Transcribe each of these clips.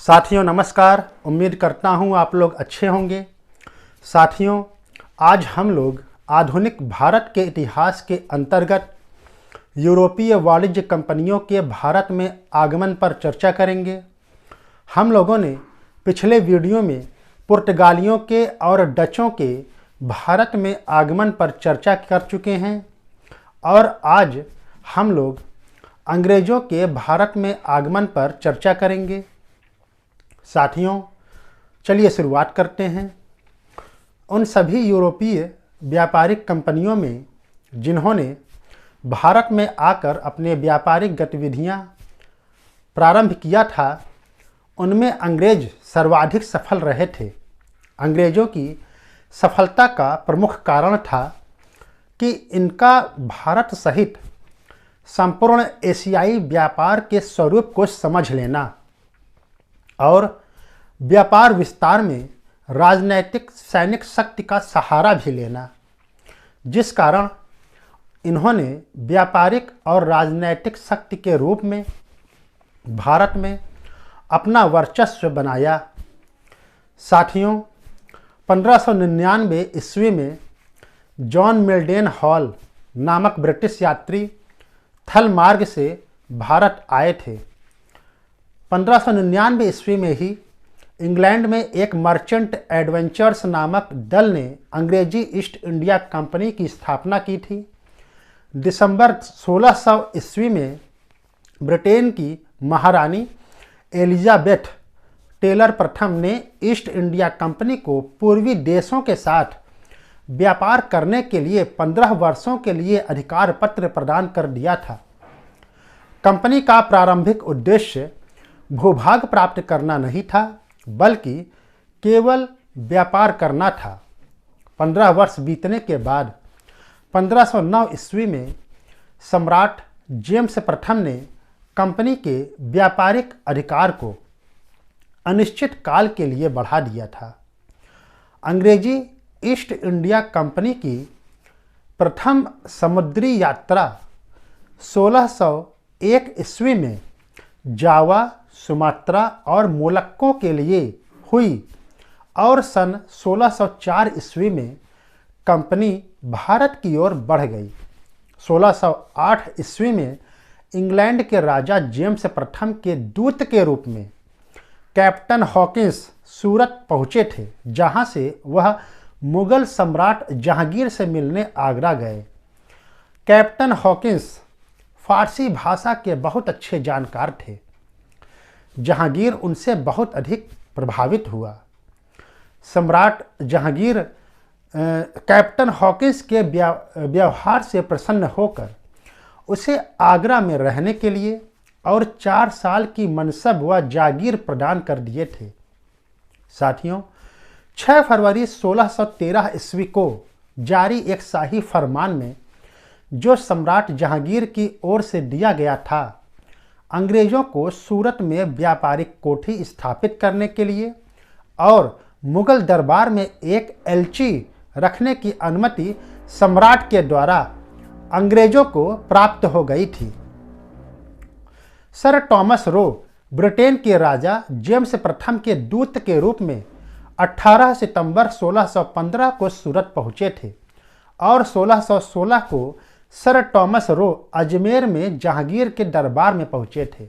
साथियों नमस्कार। उम्मीद करता हूँ आप लोग अच्छे होंगे। साथियों, आज हम लोग आधुनिक भारत के इतिहास के अंतर्गत यूरोपीय वाणिज्य कंपनियों के भारत में आगमन पर चर्चा करेंगे। हम लोगों ने पिछले वीडियो में पुर्तगालियों के और डचों के भारत में आगमन पर चर्चा कर चुके हैं और आज हम लोग अंग्रेज़ों के भारत में आगमन पर चर्चा करेंगे। साथियों, चलिए शुरुआत करते हैं। उन सभी यूरोपीय व्यापारिक कंपनियों में जिन्होंने भारत में आकर अपने व्यापारिक गतिविधियां प्रारंभ किया था, उनमें अंग्रेज सर्वाधिक सफल रहे थे। अंग्रेज़ों की सफलता का प्रमुख कारण था कि इनका भारत सहित संपूर्ण एशियाई व्यापार के स्वरूप को समझ लेना और व्यापार विस्तार में राजनैतिक सैनिक शक्ति का सहारा भी लेना, जिस कारण इन्होंने व्यापारिक और राजनैतिक शक्ति के रूप में भारत में अपना वर्चस्व बनाया। साथियों, 1599 ईस्वी में जॉन मिल्डेन हॉल नामक ब्रिटिश यात्री थल मार्ग से भारत आए थे। 1599 ईस्वी में ही इंग्लैंड में एक मर्चेंट एडवेंचर्स नामक दल ने अंग्रेजी ईस्ट इंडिया कंपनी की स्थापना की थी। दिसंबर 1600 ईस्वी में ब्रिटेन की महारानी एलिजाबेथ टेलर प्रथम ने ईस्ट इंडिया कंपनी को पूर्वी देशों के साथ व्यापार करने के लिए 15 वर्षों के लिए अधिकार पत्र प्रदान कर दिया था। कंपनी का प्रारंभिक उद्देश्य भूभाग प्राप्त करना नहीं था, बल्कि केवल व्यापार करना था। 15 वर्ष बीतने के बाद 1509 ईस्वी में सम्राट जेम्स प्रथम ने कंपनी के व्यापारिक अधिकार को अनिश्चित काल के लिए बढ़ा दिया था। अंग्रेजी ईस्ट इंडिया कंपनी की प्रथम समुद्री यात्रा 1601 ईस्वी में जावा, सुमात्रा और मोलक्को के लिए हुई और सन 1604 ईस्वी में कंपनी भारत की ओर बढ़ गई। 1608 ईस्वी में इंग्लैंड के राजा जेम्स प्रथम के दूत के रूप में कैप्टन हॉकिंस सूरत पहुँचे थे, जहाँ से वह मुगल सम्राट जहांगीर से मिलने आगरा गए। कैप्टन हॉकिंस फारसी भाषा के बहुत अच्छे जानकार थे। जहांगीर उनसे बहुत अधिक प्रभावित हुआ। सम्राट जहांगीर कैप्टन हॉकिंस के व्यवहार से प्रसन्न होकर उसे आगरा में रहने के लिए और 4 साल की मनसब व जागीर प्रदान कर दिए थे। साथियों, 6 फरवरी 1613 ईस्वी को जारी एक शाही फरमान में, जो सम्राट जहांगीर की ओर से दिया गया था, अंग्रेज़ों को सूरत में व्यापारिक कोठी स्थापित करने के लिए और मुगल दरबार में एक एलची रखने की अनुमति सम्राट के द्वारा अंग्रेज़ों को प्राप्त हो गई थी। सर टॉमस रो ब्रिटेन के राजा जेम्स प्रथम के दूत के रूप में 18 सितंबर 1615 को सूरत पहुँचे थे और 1616 को सर टॉमस रो अजमेर में जहांगीर के दरबार में पहुँचे थे।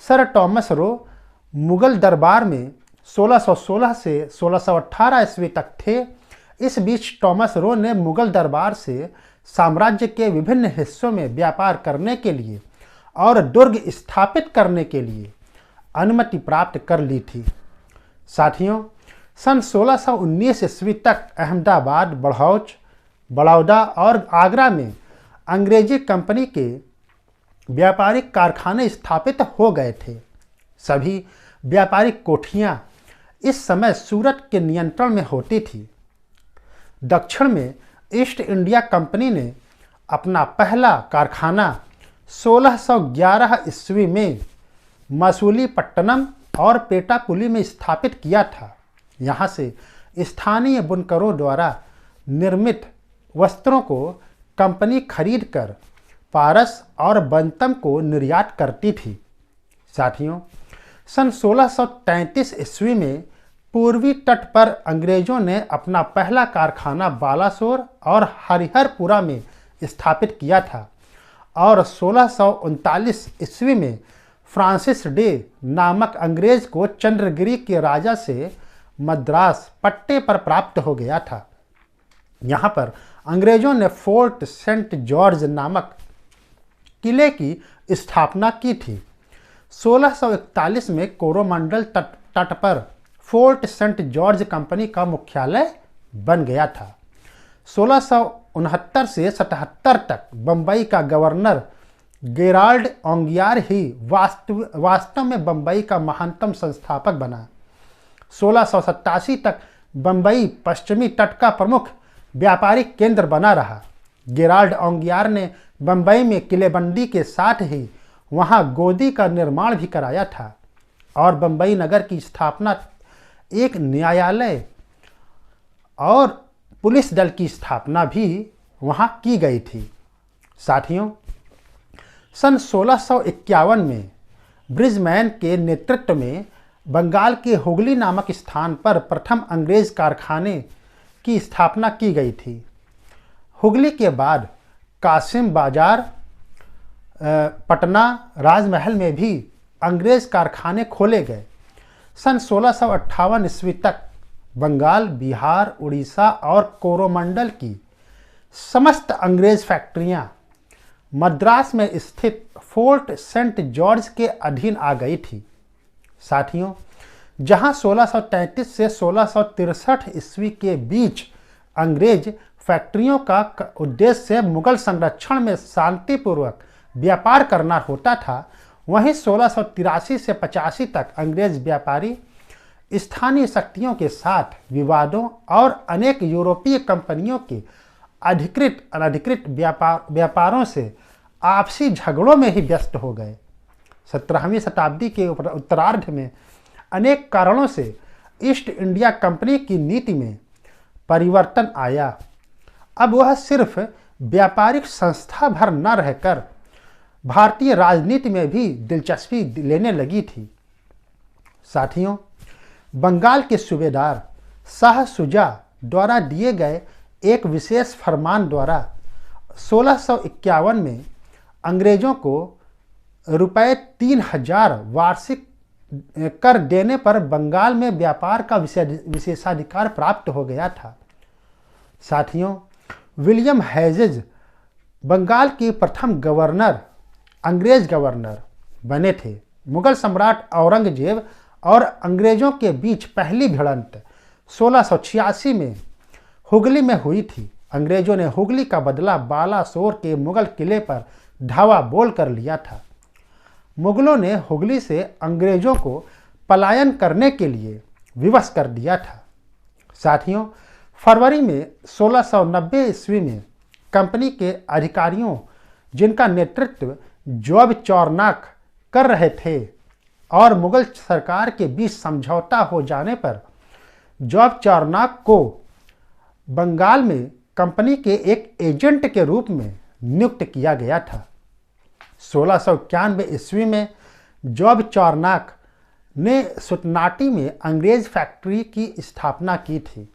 सर टॉमस रो मुगल दरबार में 1616 से 1618 ईस्वी तक थे। इस बीच टॉमस रो ने मुगल दरबार से साम्राज्य के विभिन्न हिस्सों में व्यापार करने के लिए और दुर्ग स्थापित करने के लिए अनुमति प्राप्त कर ली थी। साथियों, सन 1619 ईस्वी तक अहमदाबाद, बड़ौदा और आगरा में अंग्रेजी कंपनी के व्यापारिक कारखाने स्थापित हो गए थे। सभी व्यापारिक कोठियाँ इस समय सूरत के नियंत्रण में होती थी। दक्षिण में ईस्ट इंडिया कंपनी ने अपना पहला कारखाना 1611 ईस्वी में मसूलीपट्टनम और पेटापुली में स्थापित किया था। यहाँ से स्थानीय बुनकरों द्वारा निर्मित वस्त्रों को कंपनी खरीदकर पारस और बंतम को निर्यात करती थी। साथियों, सन 1633 ईस्वी में पूर्वी तट पर अंग्रेजों ने अपना पहला कारखाना बालासोर और हरिहरपुरा में स्थापित किया था और 1639 ईस्वी में फ्रांसिस डे नामक अंग्रेज को चंद्रगिरी के राजा से मद्रास पट्टे पर प्राप्त हो गया था। यहाँ पर अंग्रेजों ने फोर्ट सेंट जॉर्ज नामक किले की स्थापना की थी। 1641 में कोरोमंडल तट पर फोर्ट सेंट जॉर्ज कंपनी का मुख्यालय बन गया था। 1669 से 77 तक बम्बई का गवर्नर गेराल्ड ओंगियार ही वास्तव में बम्बई का महानतम संस्थापक बना। 1687 तक बम्बई पश्चिमी तट का प्रमुख व्यापारिक केंद्र बना रहा। गेराल्ड ओंगियार ने बम्बई में किलेबंदी के साथ ही वहां गोदी का निर्माण भी कराया था और बम्बई नगर की स्थापना एक न्यायालय और पुलिस दल की स्थापना भी वहां की गई थी। साथियों, सन 1651 में ब्रिजमैन के नेतृत्व में बंगाल के हुगली नामक स्थान पर प्रथम अंग्रेज कारखाने की स्थापना की गई थी। हुगली के बाद कासिम बाजार, पटना, राजमहल में भी अंग्रेज कारखाने खोले गए। सन 1658 ईस्वी तक बंगाल, बिहार, उड़ीसा और कोरोमंडल की समस्त अंग्रेज फैक्ट्रियां मद्रास में स्थित फोर्ट सेंट जॉर्ज के अधीन आ गई थी। साथियों, जहां 1633 से 1663 ईस्वी के बीच अंग्रेज फैक्ट्रियों का उद्देश्य मुगल संरक्षण में शांतिपूर्वक व्यापार करना होता था, वहीं 1683 से 85 तक अंग्रेज व्यापारी स्थानीय शक्तियों के साथ विवादों और अनेक यूरोपीय कंपनियों के अधिकृत अनधिकृत व्यापारों से आपसी झगड़ों में ही व्यस्त हो गए। 17वीं शताब्दी के उत्तरार्ध में अनेक कारणों से ईस्ट इंडिया कंपनी की नीति में परिवर्तन आया। अब वह सिर्फ व्यापारिक संस्था भर न रहकर भारतीय राजनीति में भी दिलचस्पी लेने लगी थी। साथियों, बंगाल के सूबेदार शाह शुजा द्वारा दिए गए एक विशेष फरमान द्वारा 1651 में अंग्रेजों को रुपये 3000 वार्षिक कर देने पर बंगाल में व्यापार का विशेषाधिकार प्राप्त हो गया था। साथियों, विलियम हेजेज बंगाल के प्रथम गवर्नर, अंग्रेज गवर्नर बने थे। मुगल सम्राट औरंगजेब और अंग्रेजों के बीच पहली भिड़ंत 1686 में हुगली में हुई थी। अंग्रेजों ने हुगली का बदला बालासोर के मुगल किले पर धावा बोल कर लिया था। मुगलों ने हुगली से अंग्रेजों को पलायन करने के लिए विवश कर दिया था। साथियों, फरवरी में 1690 ईस्वी में कंपनी के अधिकारियों, जिनका नेतृत्व जॉब चौरनाक कर रहे थे, और मुगल सरकार के बीच समझौता हो जाने पर जॉब चौरनाक को बंगाल में कंपनी के एक एजेंट के रूप में नियुक्त किया गया था। 1691 ईस्वी में जॉब चौरनाक ने सुतनाटी में अंग्रेज फैक्ट्री की स्थापना की थी।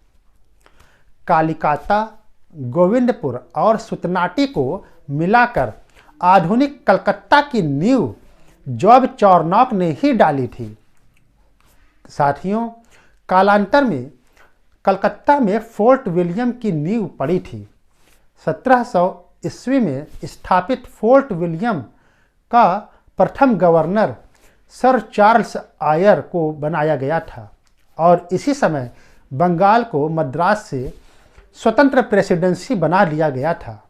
कालिकाता, गोविंदपुर और सुतनाटी को मिलाकर आधुनिक कलकत्ता की नींव जॉब चौरनाक ने ही डाली थी। साथियों, कालांतर में कलकत्ता में फोर्ट विलियम की नींव पड़ी थी। 1700 ईस्वी में स्थापित फोर्ट विलियम का प्रथम गवर्नर सर चार्ल्स आयर को बनाया गया था और इसी समय बंगाल को मद्रास से स्वतंत्र प्रेसिडेंसी बना लिया गया था।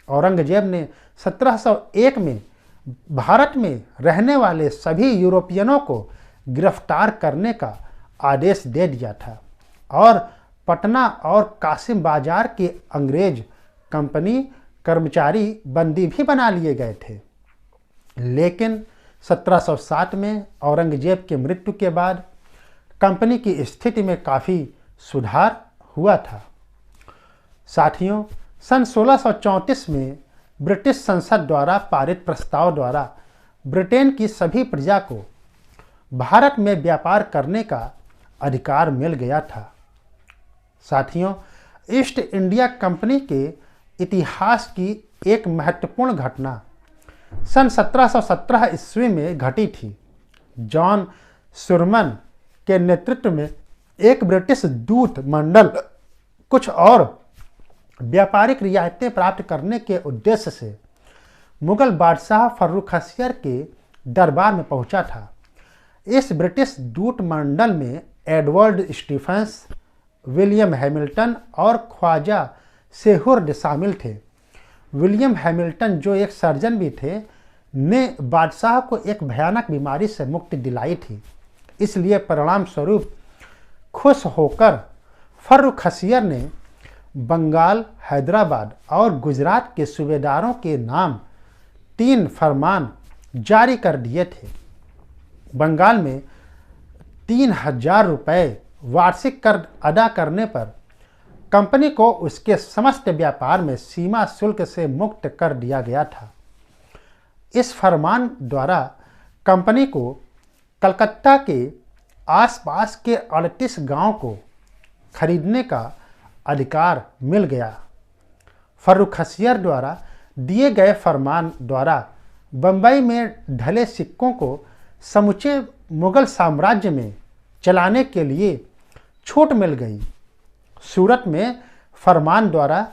औरंगजेब ने 1701 में भारत में रहने वाले सभी यूरोपियनों को गिरफ्तार करने का आदेश दे दिया था और पटना और कासिम बाजार के अंग्रेज कंपनी कर्मचारी बंदी भी बना लिए गए थे। लेकिन 1707 में औरंगजेब की मृत्यु के बाद कंपनी की स्थिति में काफ़ी सुधार हुआ था। साथियों, सन 1634 में ब्रिटिश संसद द्वारा पारित प्रस्ताव द्वारा ब्रिटेन की सभी प्रजा को भारत में व्यापार करने का अधिकार मिल गया था। साथियों, ईस्ट इंडिया कंपनी के इतिहास की एक महत्वपूर्ण घटना सन 1717 ईस्वी में घटी थी। जॉन सुरमन के नेतृत्व में एक ब्रिटिश दूत मंडल कुछ और व्यापारिक रियायतें प्राप्त करने के उद्देश्य से मुगल बादशाह फर्रुखसियर के दरबार में पहुंचा था। इस ब्रिटिश दूत मंडल में एडवर्ड स्टीफेंस, विलियम हैमिल्टन और ख्वाजा सेहुर्ड शामिल थे। विलियम हैमिल्टन, जो एक सर्जन भी थे, ने बादशाह को एक भयानक बीमारी से मुक्ति दिलाई थी। इसलिए परिणाम स्वरूप खुश होकर फर्रुखसियर ने बंगाल, हैदराबाद और गुजरात के सूबेदारों के नाम 3 फरमान जारी कर दिए थे। बंगाल में 3000 रुपये वार्षिक कर अदा करने पर कंपनी को उसके समस्त व्यापार में सीमा शुल्क से मुक्त कर दिया गया था। इस फरमान द्वारा कंपनी को कलकत्ता के आसपास के 38 गांव को खरीदने का अधिकार मिल गया। फर्रुखसियर द्वारा दिए गए फरमान द्वारा बंबई में ढले सिक्कों को समूचे मुगल साम्राज्य में चलाने के लिए छूट मिल गई। सूरत में फरमान द्वारा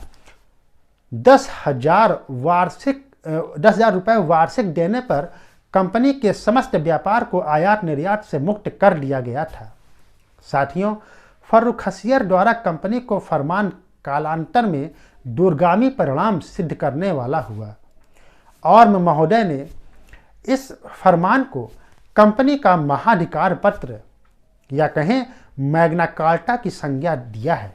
10,000 रुपये वार्षिक देने पर कंपनी के समस्त व्यापार को आयात निर्यात से मुक्त कर दिया गया था। साथियों, फर्रुखसियर द्वारा कंपनी को फरमान कालांतर में दूरगामी परिणाम सिद्ध करने वाला हुआ और महोदय ने इस फरमान को कंपनी का महाधिकार पत्र या कहें मैग्ना कार्टा की संज्ञा दिया है।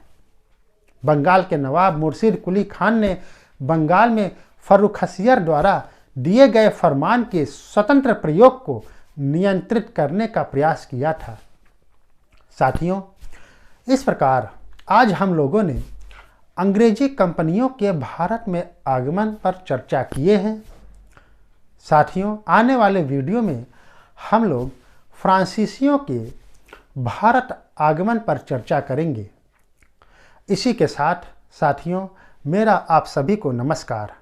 बंगाल के नवाब मुर्शिद कुली खान ने बंगाल में फर्रुखसियर द्वारा दिए गए फरमान के स्वतंत्र प्रयोग को नियंत्रित करने का प्रयास किया था। साथियों, इस प्रकार आज हम लोगों ने अंग्रेजी कंपनियों के भारत में आगमन पर चर्चा किए हैं। साथियों, आने वाले वीडियो में हम लोग फ्रांसीसियों के भारत आगमन पर चर्चा करेंगे। इसी के साथ साथियों, मेरा आप सभी को नमस्कार।